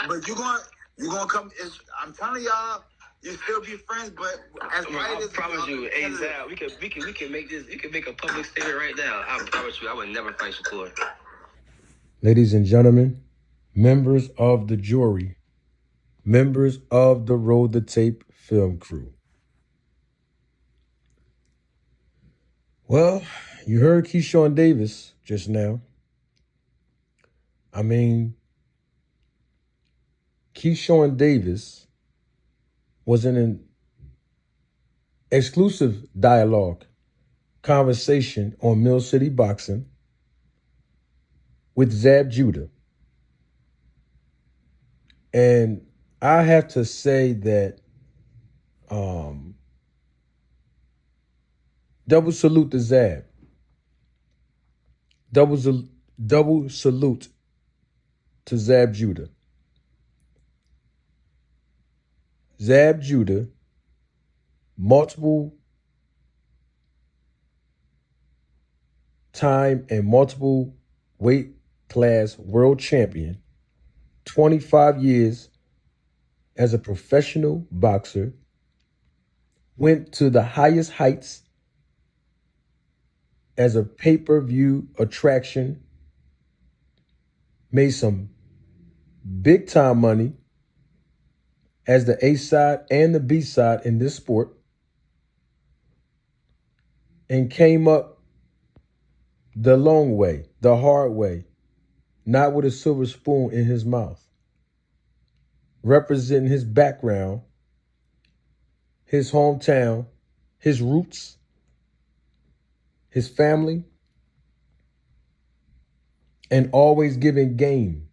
But you gonna come. I'm telling y'all, you still be friends, but as I promise you, hey Zab, we can make this. You can make a public statement right now. I promise you, I would never fight Shakur. Ladies and gentlemen, members of the jury, members of the Roll the Tape film crew. Well, you heard Keyshawn Davis just now. I mean, Keyshawn Davis was in an exclusive dialogue, conversation on Mill City Boxing with Zab Judah. And I have to say that double salute to Zab. Double salute to Zab Judah. Zab Judah, multiple time and multiple weight class world champion, 25 years as a professional boxer, went to the highest heights as a pay-per-view attraction, made some big time money as the A side and the B side in this sport, and came up the long way, the hard way, not with a silver spoon in his mouth, representing his background, his hometown, his roots, his family, and always giving game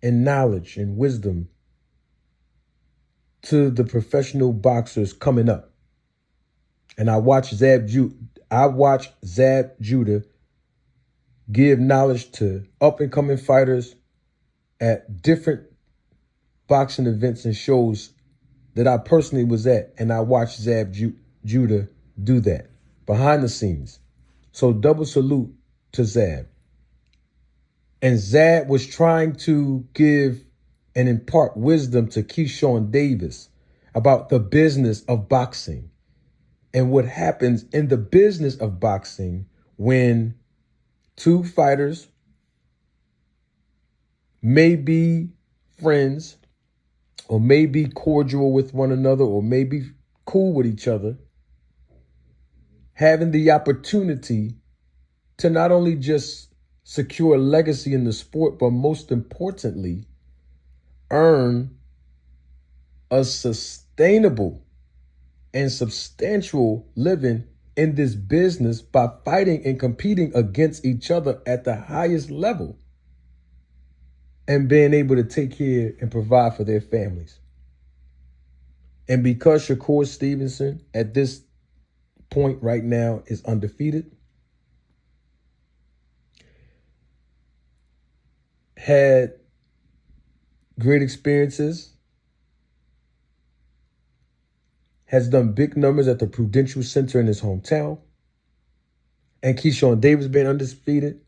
and knowledge and wisdom to the professional boxers coming up. And I watched Zab Judah give knowledge to up-and-coming fighters at different boxing events and shows that I personally was at, and I watched Zab Judah do that behind the scenes. So double salute to Zab. And Zab was trying to give and impart wisdom to Keyshawn Davis about the business of boxing and what happens in the business of boxing when two fighters may be friends or may be cordial with one another or may be cool with each other, having the opportunity to not only just secure a legacy in the sport, but most importantly, earn a sustainable and substantial living in this business by fighting and competing against each other at the highest level and being able to take care and provide for their families. And because Shakur Stevenson at this point right now is undefeated, had great experiences, has done big numbers at the Prudential Center in his hometown, and Keyshawn Davis being undefeated,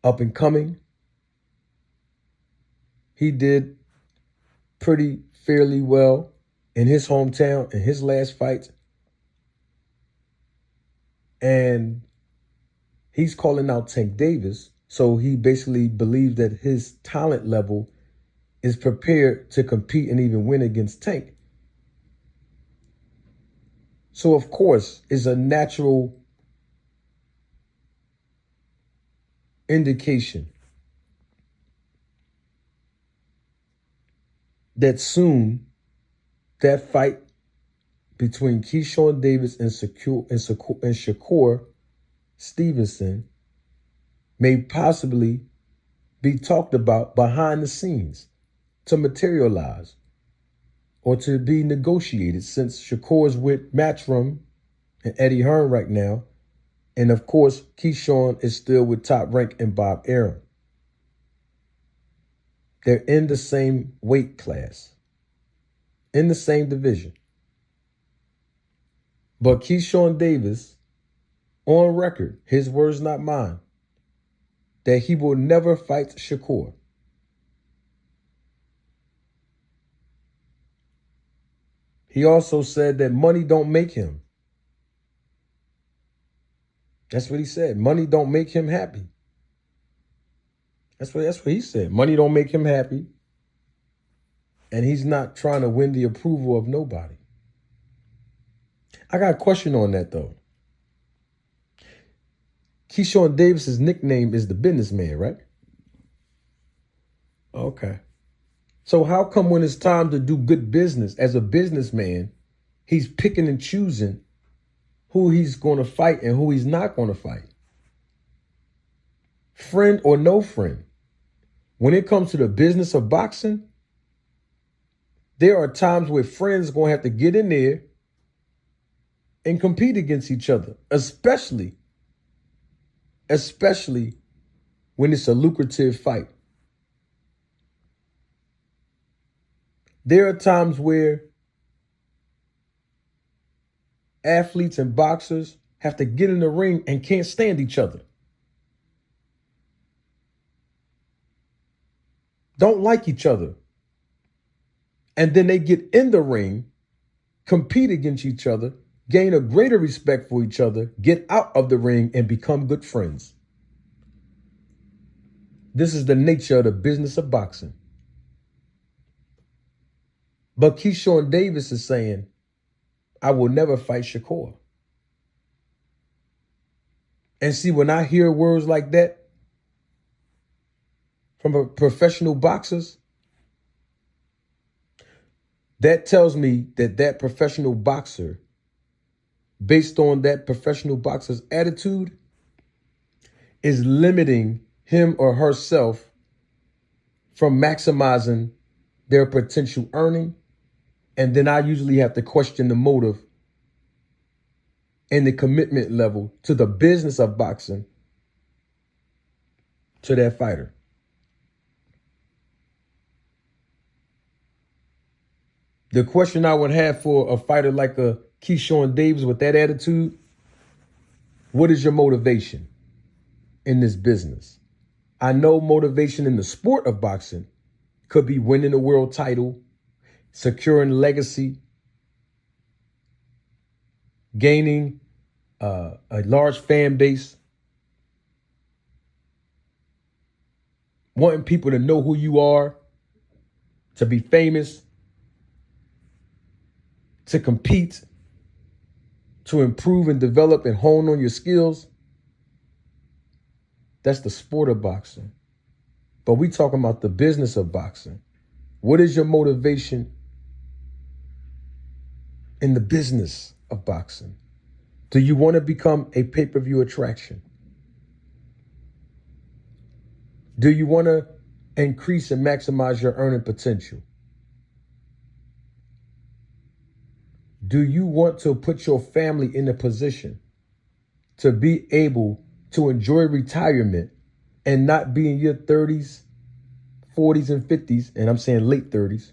up and coming, he did pretty fairly well in his hometown in his last fight. And he's calling out Tank Davis. So he basically believes that his talent level is prepared to compete and even win against Tank. So, of course, it's a natural indication that soon that fight between Keyshawn Davis and Shakur Stevenson may possibly be talked about behind the scenes to materialize or to be negotiated, since Shakur's with Matchroom and Eddie Hearn right now. And of course, Keyshawn is still with Top Rank and Bob Arum. They're in the same weight class, in the same division. But Keyshawn Davis, on record, his words not mine, that he will never fight Shakur. He also said that money don't make him. That's what he said. Money don't make him happy. That's what he said. Money don't make him happy. And he's not trying to win the approval of nobody. I got a question on that, though. Keyshawn Davis's nickname is the businessman, right? Okay. So how come when it's time to do good business as a businessman, he's picking and choosing who he's going to fight and who he's not going to fight? Friend or no friend. When it comes to the business of boxing, there are times where friends are going to have to get in there and compete against each other, especially when it's a lucrative fight. There are times where athletes and boxers have to get in the ring and can't stand each other. Don't like each other. And then they get in the ring, compete against each other, gain a greater respect for each other, get out of the ring, and become good friends. This is the nature of the business of boxing. But Keyshawn Davis is saying, I will never fight Shakur. And see, when I hear words like that from a professional boxers, that tells me that that professional boxer, based on that professional boxer's attitude, is limiting him or herself from maximizing their potential earning. And then I usually have to question the motive and the commitment level to the business of boxing to that fighter. The question I would have for a fighter like a Keyshawn Davis with that attitude, what is your motivation in this business? I know motivation in the sport of boxing could be winning a world title, securing legacy, gaining a large fan base, wanting people to know who you are, to be famous, to compete, to improve and develop and hone on your skills. That's the sport of boxing. But we talking about the business of boxing. What is your motivation in the business of boxing? Do you want to become a pay-per-view attraction? Do you want to increase and maximize your earning potential? Do you want to put your family in a position to be able to enjoy retirement and not be in your 30s, 40s, and 50s, and I'm saying late 30s,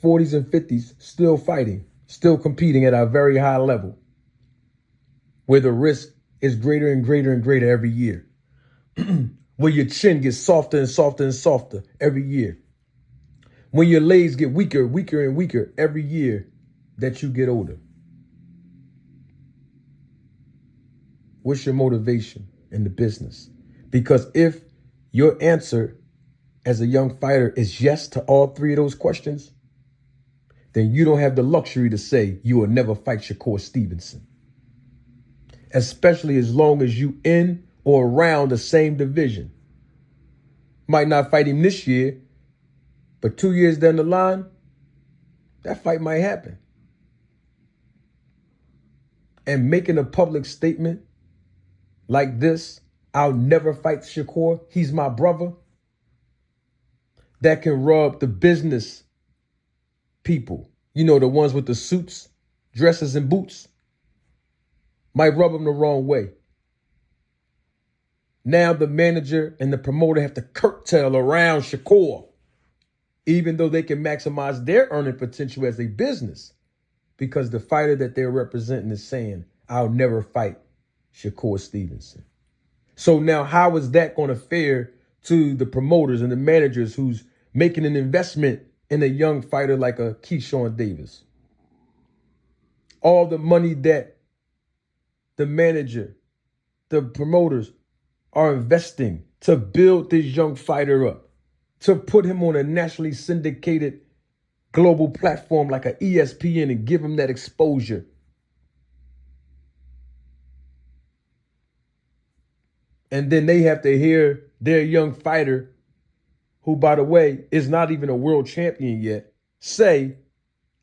40s and 50s, still fighting, still competing at a very high level, where the risk is greater and greater and greater every year, where your chin gets softer and softer and softer every year, when your legs get weaker, weaker and weaker every year that you get older? What's your motivation in the business? Because if your answer as a young fighter is yes to all three of those questions, then you don't have the luxury to say you will never fight Shakur Stevenson. Especially as long as you in or around the same division. Might not fight him this year, but 2 years down the line, that fight might happen. And making a public statement like this, I'll never fight Shakur, he's my brother, that can rub the business people, you know, the ones with the suits, dresses, and boots, might rub them the wrong way. Now the manager and the promoter have to curtail around Shakur, even though they can maximize their earning potential as a business, because the fighter that they're representing is saying, I'll never fight Shakur Stevenson. So now how is that going to fare to the promoters and the managers who's making an investment in a young fighter like a Keyshawn Davis? all the money that the manager, the promoters are investing to build this young fighter up, to put him on a nationally syndicated global platform like an ESPN and give him that exposure. And then they have to hear their young fighter, who, by the way, is not even a world champion yet, say,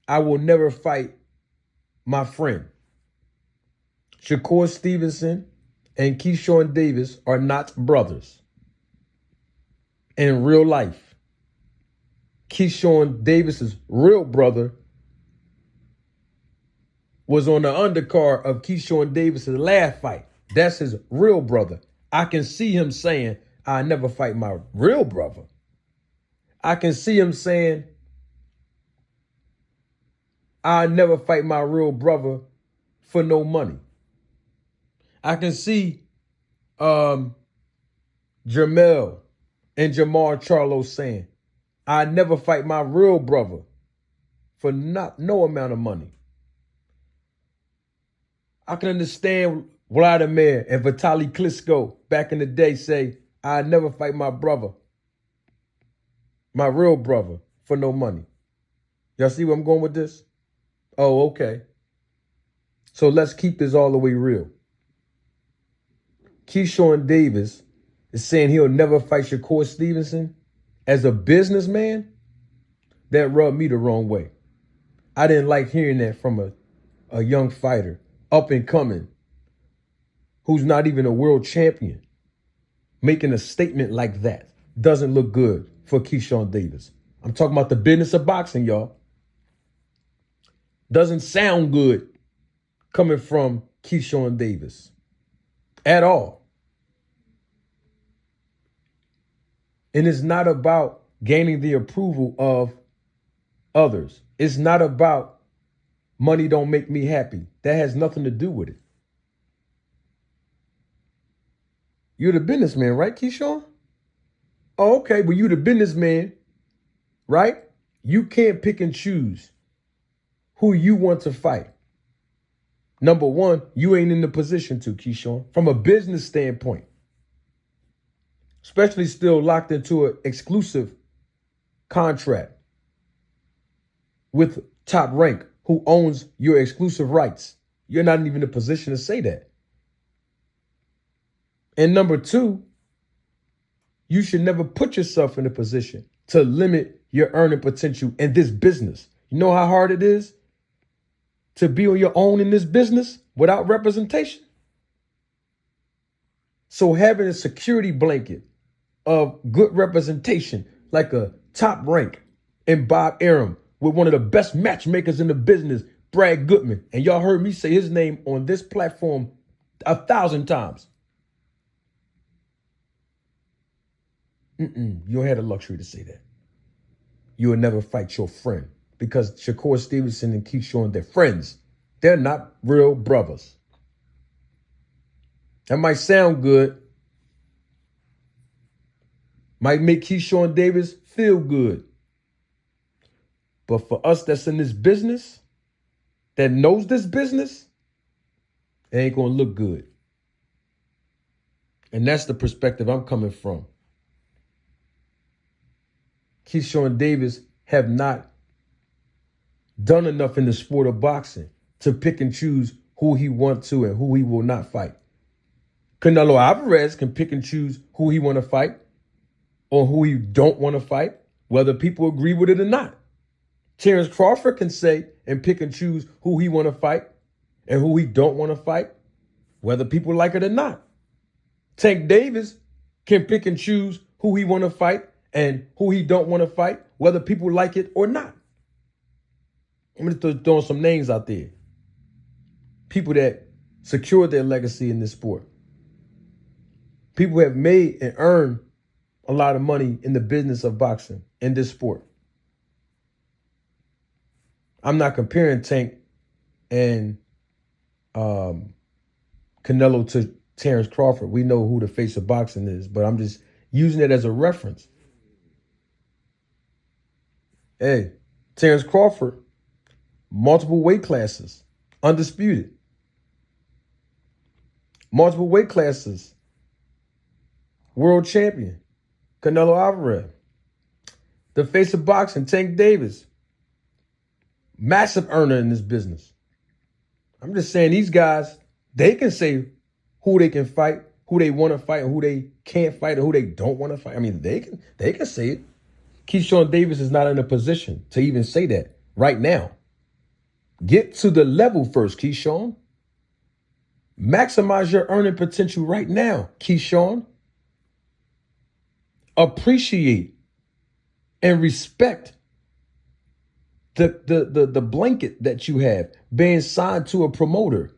I will never fight my friend. Shakur Stevenson and Keyshawn Davis are not brothers. In real life, Keyshawn Davis's real brother was on the undercard of Keyshawn Davis's last fight. That's his real brother. I can see him saying, I never fight my real brother. I can see him saying, I never fight my real brother for no money. I can see Jermell and Jamar Charlo saying, I never fight my real brother for no amount of money. I can understand Vladimir and Vitaly Klitschko back in the day say, I never fight my brother, my real brother, for no money. Y'all see where I'm going with this? Oh, okay. So let's keep this all the way real. Keyshawn Davis is saying he'll never fight Shakur Stevenson. As a businessman, that rubbed me the wrong way. I didn't like hearing that from a young fighter, up and coming, who's not even a world champion. Making a statement like that doesn't look good for Keyshawn Davis. I'm talking about the business of boxing, y'all. Doesn't sound good coming from Keyshawn Davis at all. And it's not about gaining the approval of others. It's not about money don't make me happy. That has nothing to do with it. You're the businessman, right, Keyshawn? Oh, okay, but you're the businessman, right? You can't pick and choose who you want to fight. Number one, you ain't in the position to, Keyshawn, from a business standpoint. Especially still locked into an exclusive contract with Top Rank, who owns your exclusive rights. You're not even in a position to say that. And number two, you should never put yourself in a position to limit your earning potential in this business. You know how hard it is to be on your own in this business without representation? So having a security blanket of good representation, like a Top Rank and Bob Arum, with one of the best matchmakers in the business, Brad Goodman. And y'all heard me say his name on this platform 1,000 times. You don't have the luxury to say that. You will never fight your friend, because Shakur Stevenson and Keyshawn, they're friends. They're not real brothers. That might sound good. Might make Keyshawn Davis feel good. But for us that's in this business, that knows this business, it ain't going to look good. And that's the perspective I'm coming from. Keyshawn Davis have not done enough in the sport of boxing to pick and choose who he wants to and who he will not fight. Canelo Alvarez can pick and choose who he want to fight or who he don't want to fight, whether people agree with it or not. Terrence Crawford can say and pick and choose who he want to fight and who he don't want to fight, whether people like it or not. Tank Davis can pick and choose who he want to fight and who he don't want to fight, whether people like it or not. I'm going to throw some names out there. People that secured their legacy in this sport. People who have made and earned a lot of money in the business of boxing in this sport. I'm not comparing Tank and Canelo to Terrence Crawford. We know who the face of boxing is, but I'm just using it as a reference. Hey, Terrence Crawford, multiple weight classes, Undisputed. Multiple weight classes. World champion. Canelo Alvarez. The face of boxing, Tank Davis. Massive earner in this business. I'm just saying these guys, they can say who they can fight, who they want to fight, and who they can't fight, or who they don't want to fight. I mean, they can say it. Keyshawn Davis is not in a position to even say that right now. Get to the level first, Keyshawn. Maximize your earning potential right now, Keyshawn. Appreciate and respect the blanket that you have, being signed to a promoter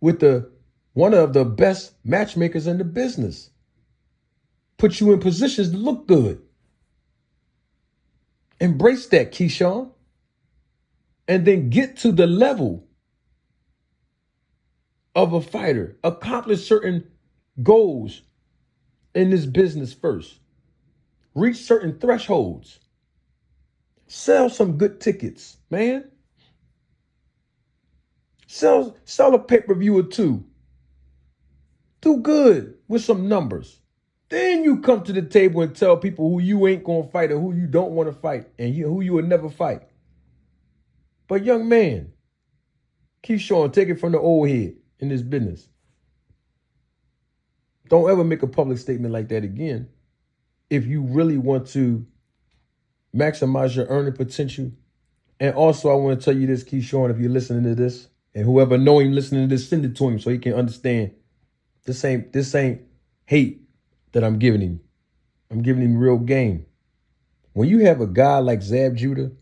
with one of the best matchmakers in the business. Put you in positions to look good. Embrace that, Keyshawn. And then get to the level of a fighter. Accomplish certain goals in this business first. Reach certain thresholds. Sell some good tickets, man. Sell a pay-per-view or two. Do good with some numbers. Then you come to the table and tell people who you ain't going to fight or who you don't want to fight and who you would never fight. But young man, Keyshawn, take it from the old head in this business. Don't ever make a public statement like that again. If you really want to maximize your earning potential. And also, I want to tell you this, Keyshawn, if you're listening to this, and whoever know him listening to this, send it to him so he can understand this ain't hate that I'm giving him. I'm giving him real game. When you have a guy like Zab Judah,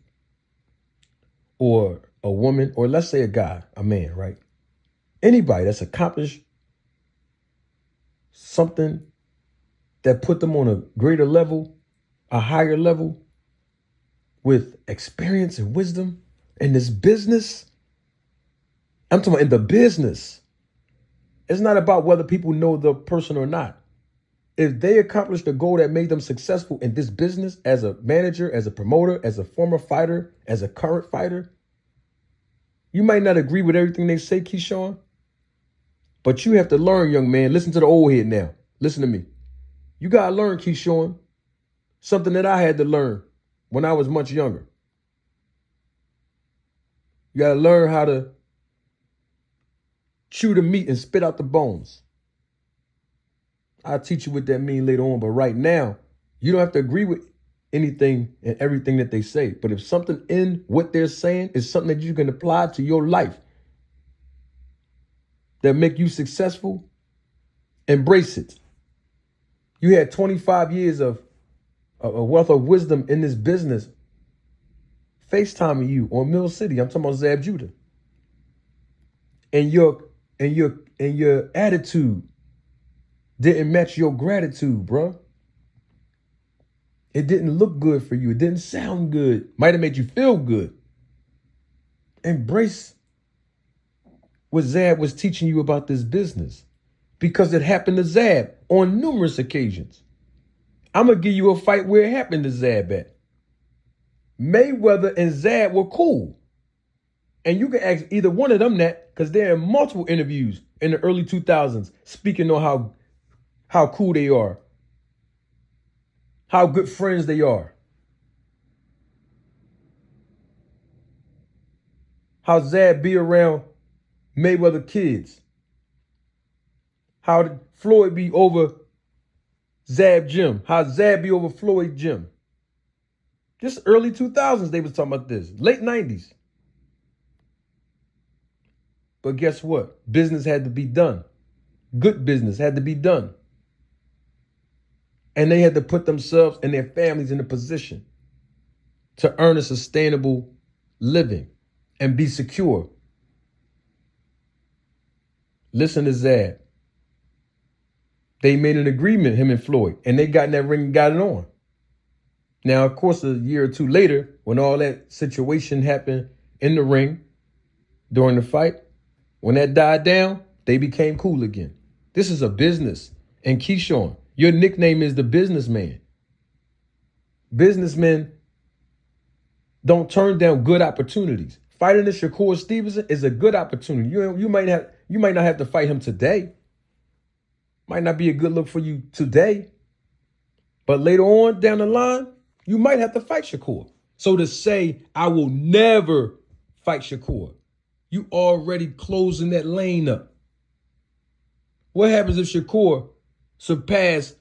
or a woman, or let's say a man, right? Anybody that's accomplished something that put them on a greater level, a higher level, with experience and wisdom in this business. I'm talking about in the business. It's not about whether people know the person or not. If they accomplished the goal that made them successful in this business as a manager, as a promoter, as a former fighter, as a current fighter, you might not agree with everything they say, Keyshawn, but you have to learn, young man. Listen to the old head now. Listen to me. You got to learn, Keyshawn, something that I had to learn when I was much younger. You got to learn how to chew the meat and spit out the bones. I'll teach you what that means later on. But right now, you don't have to agree with anything and everything that they say. But if something in what they're saying is something that you can apply to your life that make you successful, embrace it. You had 25 years of a wealth of wisdom in this business, FaceTiming you on Mill City. I'm talking about Zab Judah. And your attitude didn't match your gratitude, bro. It didn't look good for you. It didn't sound good. Might have made you feel good. Embrace what Zab was teaching you about this business, because it happened to Zab on numerous occasions. I'm going to give you a fight where it happened to Zab at. Mayweather and Zab were cool. And you can ask either one of them that, because they're in multiple interviews in the early 2000s speaking on how cool they are, how good friends they are, how Zab be around Mayweather kids, how Floyd be over Zab Gym, how Zab be over Floyd Gym. Just early 2000s they was talking about this, late 90s. But guess what? Business had to be done. Good business had to be done. And they had to put themselves and their families in a position to earn a sustainable living and be secure. Listen to Zab. They made an agreement, him and Floyd, and they got in that ring and got it on. Now, of course, a year or two later, when all that situation happened in the ring during the fight, when that died down, they became cool again. This is a business. And Keyshawn, your nickname is the businessman. Businessmen don't turn down good opportunities. fighting the Shakur Stevenson is a good opportunity. You might not have to fight him today. Might not be a good look for you today. But later on down the line, you might have to fight Shakur. So to say, I will never fight Shakur, you already closing that lane up. What happens if Shakur surpassed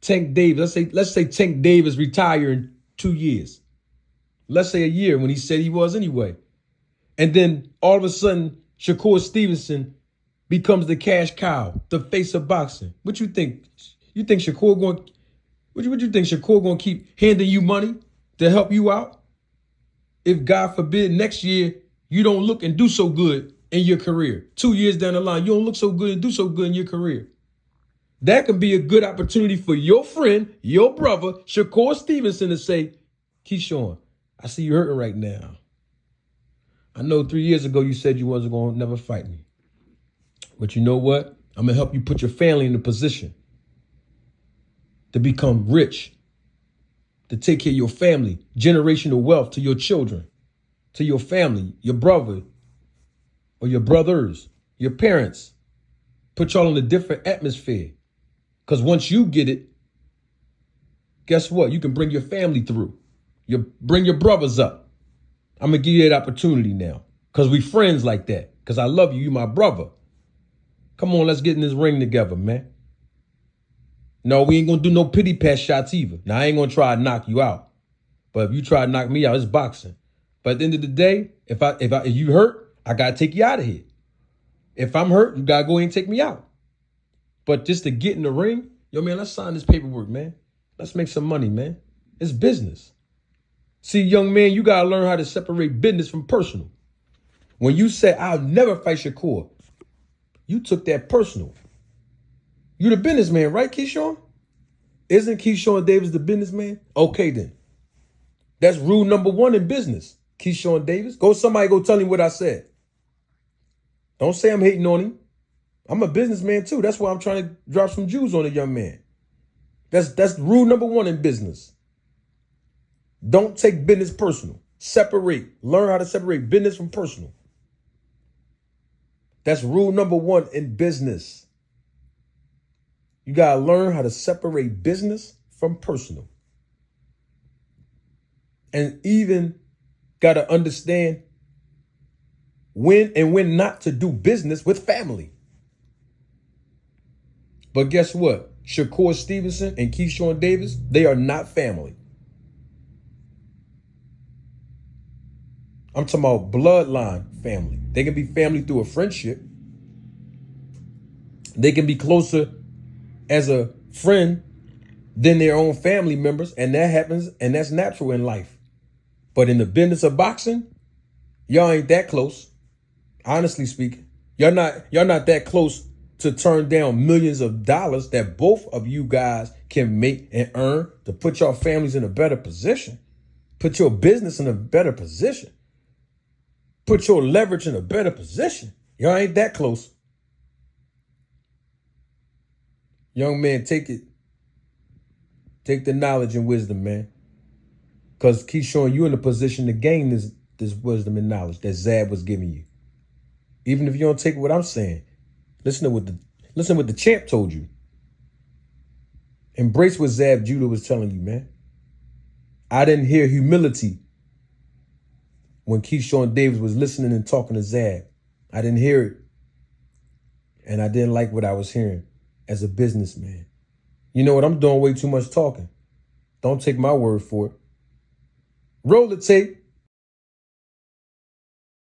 Tank Davis? Let's say Tank Davis retire in 2 years. Let's say a year when he said he was anyway. And then all of a sudden, Shakur Stevenson becomes the cash cow, the face of boxing. What you think? You think Shakur going? What you think Shakur going to keep handing you money to help you out? If God forbid next year you don't look and do so good in your career, 2 years down the line you don't look so good and do so good in your career, that could be a good opportunity for your friend, your brother, Shakur Stevenson, to say, Keyshawn, I see you hurting right now. I know 3 years ago you said you wasn't going to never fight me. But you know what? I'm going to help you put your family in a position to become rich, to take care of your family, generational wealth to your children, to your family, your brother or your brothers, your parents. Put y'all in a different atmosphere. Because once you get it, guess what? You can bring your family through. You bring your brothers up. I'm going to give you that opportunity now because we friends like that. Because I love you. You my brother. Come on, let's get in this ring together, man. No, we ain't going to do no pity pat shots either. Now, I ain't going to try to knock you out. But if you try to knock me out, it's boxing. But at the end of the day, if you hurt, I got to take you out of here. If I'm hurt, you got to go ahead and take me out. But just to get in the ring, yo, man, let's sign this paperwork, man. Let's make some money, man. It's business. See, young man, you got to learn how to separate business from personal. When you say, I'll never fight Shakur, you took that personal. You're the businessman, right, Keyshawn? Isn't Keyshawn Davis the businessman? Okay, then. That's rule number 1 in business, Keyshawn Davis. Somebody go tell him what I said. Don't say I'm hating on him. I'm a businessman too. That's why I'm trying to drop some Jews on a young man. That's rule number 1 in business. Don't take business personal. Separate. Learn how to separate business from personal. That's rule number 1 in business. You got to learn how to separate business from personal. And even got to understand when and when not to do business with family. But guess what? Shakur Stevenson and Keyshawn Davis, they are not family. I'm talking about bloodline family. They can be family through a friendship. They can be closer as a friend than their own family members, and that happens, and that's natural in life. But in the business of boxing, y'all ain't that close. Honestly speaking, y'all not that close to turn down millions of dollars that both of you guys can make and earn to put your families in a better position, put your business in a better position, put your leverage in a better position. Y'all ain't that close. Young man, take it. Take the knowledge and wisdom, man. Because Keyshawn, you in a position to gain this wisdom and knowledge that Zab was giving you. Even if you don't take what I'm saying, listen to what the champ told you. Embrace what Zab Judah was telling you, man. I didn't hear humility when Keyshawn Davis was listening and talking to Zab. I didn't hear it. And I didn't like what I was hearing as a businessman. You know what? I'm doing way too much talking. Don't take my word for it. Roll the tape.